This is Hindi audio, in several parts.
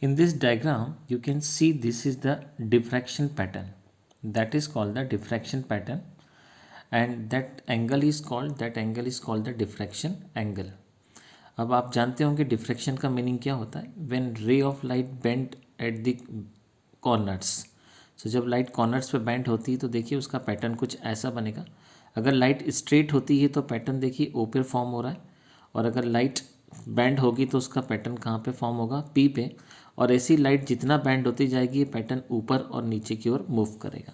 In this diagram you can see this is the diffraction pattern, that is called the diffraction pattern, and that angle is called the diffraction angle. अब आप जानते होंगे डिफ्रैक्शन का मीनिंग क्या होता है, when ray of light bend at the corners. So जब लाइट कॉर्नर्स पे बेंड होती है तो देखिए उसका पैटर्न कुछ ऐसा बनेगा। अगर लाइट स्ट्रेट होती है तो पैटर्न देखिए ओ पे फॉर्म हो रहा है, और अगर लाइट बैंड होगी तो उसका पैटर्न कहाँ पे फॉर्म होगा, पी पे। और ऐसी लाइट जितना बैंड होती जाएगी ये पैटर्न ऊपर और नीचे की ओर मूव करेगा।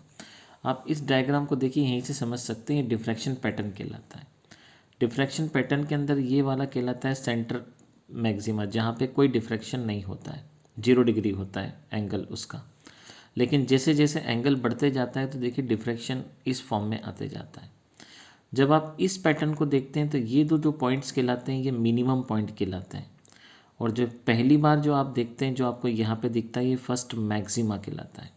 आप इस डायग्राम को देखिए, यहीं से समझ सकते हैं ये डिफ्रैक्शन पैटर्न कहलाता है। डिफ्रैक्शन पैटर्न के अंदर ये वाला कहलाता है सेंटर मैक्सिमा, जहाँ पे कोई डिफ्रैक्शन नहीं होता है, 0 डिग्री होता है एंगल उसका। लेकिन जैसे जैसे एंगल बढ़ते जाता है तो देखिए डिफ्रैक्शन इस फॉर्म में आते जाता है। जब आप इस पैटर्न को देखते हैं तो ये जो पॉइंट्स कहलाते हैं ये मिनिमम पॉइंट कहलाते हैं, और जो पहली बार जो आप देखते हैं जो आपको यहाँ पे दिखता है ये फर्स्ट मैक्सिमा कहलाता है।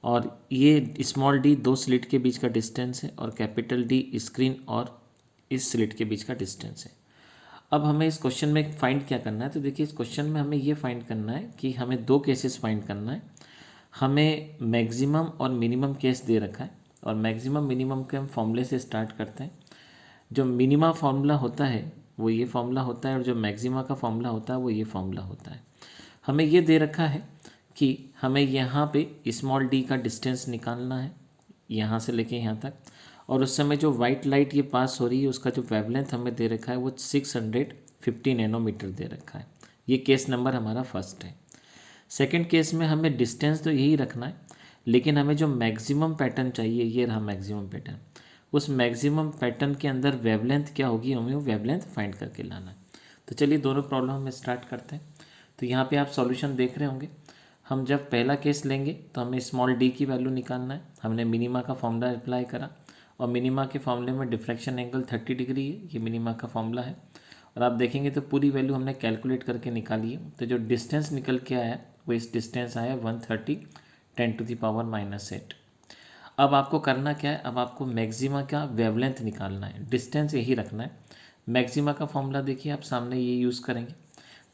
और ये स्मॉल डी 2 स्लिट के बीच का डिस्टेंस है, और कैपिटल डी स्क्रीन और इस स्लिट के बीच का डिस्टेंस है। अब हमें इस क्वेश्चन में फाइंड क्या करना है, तो देखिए इस क्वेश्चन में हमें ये फाइंड करना है कि हमें 2 केसेस फाइंड करना है। हमें मैक्सिमम और मिनिमम केस दे रखा है, और मैक्सिमम मिनिमम के हम फॉर्मूले से स्टार्ट करते हैं। जो मिनिमा फार्मूला होता है वो ये फार्मूला होता है, और जो मैक्सिमा का फार्मूला होता है वो ये फार्मूला होता है। हमें ये दे रखा है कि हमें यहाँ पे स्मॉल डी का डिस्टेंस निकालना है, यहाँ से लेके यहाँ तक, और उस समय जो वाइट लाइट ये पास हो रही है उसका जो वेवलेंथ हमें दे रखा है वो 650 नैनोमीटर दे रखा है। ये केस नंबर हमारा फर्स्ट है। सेकंड केस में हमें डिस्टेंस तो यही रखना है, लेकिन हमें जो मैक्सिमम पैटर्न चाहिए, ये रहा मैक्सिमम पैटर्न, उस मैक्सिमम पैटर्न के अंदर वेवलेंथ क्या होगी हमें वो वेवलेंथ फाइंड करके लाना है। तो चलिए दोनों प्रॉब्लम हम स्टार्ट करते हैं। तो यहाँ पे आप सॉल्यूशन देख रहे होंगे। हम जब पहला केस लेंगे तो हमें स्मॉल डी की वैल्यू निकालना है। हमने मिनिमा का फॉर्मूला अप्लाई करा, और मिनिमा के फॉर्मूले में डिफ्रैक्शन एंगल 30 डिग्री है, ये मिनिमा का फॉर्मूला है। और आप देखेंगे तो पूरी वैल्यू हमने कैलकुलेट करके निकाली है। तो जो डिस्टेंस निकल के आया वो इस डिस्टेंस आया 130 10⁻⁻8। अब आपको करना क्या है, अब आपको मैक्सिमा का वेवलेंथ निकालना है, डिस्टेंस यही रखना है। मैक्सिमा का फॉर्मूला देखिए आप सामने ये यूज़ करेंगे।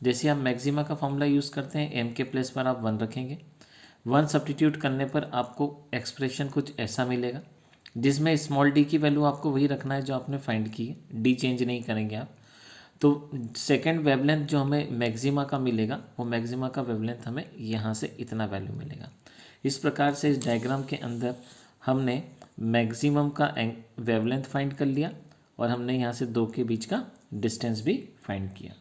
जैसे आप मैक्सिमा का फॉर्मूला यूज़ करते हैं, एम के प्लेस पर आप 1 रखेंगे। 1 सब्स्टिट्यूट करने पर आपको एक्सप्रेशन कुछ ऐसा मिलेगा, जिसमें स्मॉल डी की वैल्यू आपको वही रखना है जो आपने फाइंड की है, डी चेंज नहीं करेंगे आप। तो सेकेंड वेवलेंथ जो हमें मैक्सिमा का मिलेगा वो मैक्सिमा का वेवलेंथ हमें यहाँ से इतना वैल्यू मिलेगा। इस प्रकार से इस डायग्राम के अंदर हमने मैक्सिमम का वेवलेंथ फाइंड कर लिया, और हमने यहाँ से 2 के बीच का डिस्टेंस भी फाइंड किया।